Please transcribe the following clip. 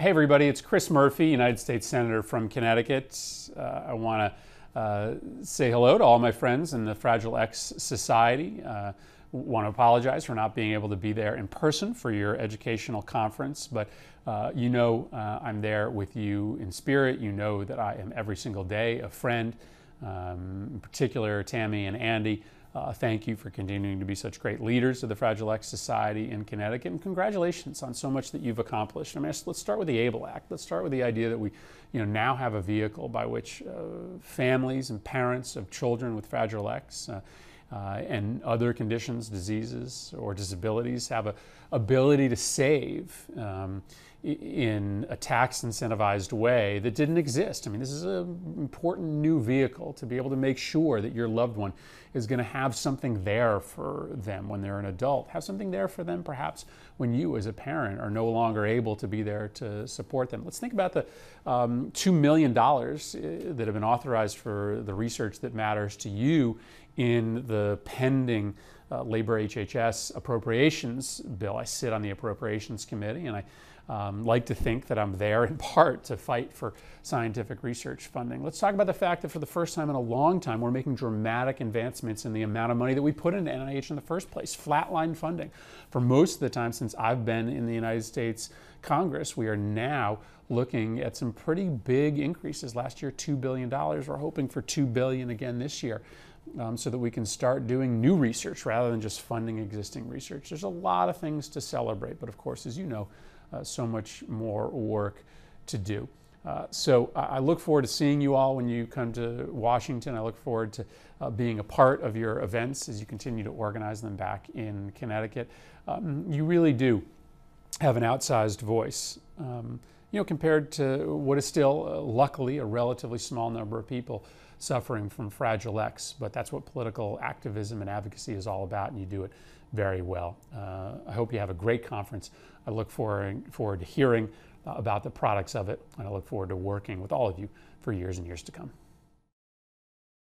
Hey everybody, it's Chris Murphy, United States Senator from Connecticut. I want to say hello to all my friends in the Fragile X Society. Want to apologize for not being able to be there in person for your educational conference, but I'm there with you in spirit. You know that I am every single day a friend, in particular Tammy and Andy. Thank you for continuing to be such great leaders of the Fragile X Society in Connecticut, and congratulations on so much that you've accomplished. I mean, let's start with the ABLE Act. Let's start with the idea that we now have a vehicle by which families and parents of children with Fragile X and other conditions, diseases, or disabilities have a ability to save in a tax incentivized way that didn't exist. I mean, this is an important new vehicle to be able to make sure that your loved one is going to have something there for them when they're an adult, have something there for them perhaps when you as a parent are no longer able to be there to support them. Let's think about the $2 million that have been authorized for the research that matters to you in the pending labor HHS appropriations bill. I sit on the appropriations committee, and I like to think that I'm there in part to fight for scientific research funding. Let's talk about the fact that for the first time in a long time, we're making dramatic advancements in the amount of money that we put into NIH in the first place. Flatline funding. For most of the time since I've been in the United States Congress, we are now looking at some pretty big increases. Last year, $2 billion. We're hoping for $2 billion again this year. So that we can start doing new research rather than just funding existing research. There's a lot of things to celebrate, but of course, as you know, so much more work to do. So I look forward to seeing you all when you come to Washington. I look forward to being a part of your events as you continue to organize them back in Connecticut. You really do have an outsized voice, compared to what is still, luckily, a relatively small number of people suffering from Fragile X, but that's what political activism and advocacy is all about, and you do it very well. I hope you have a great conference. I look forward to hearing about the products of it, and I look forward to working with all of you for years and years to come.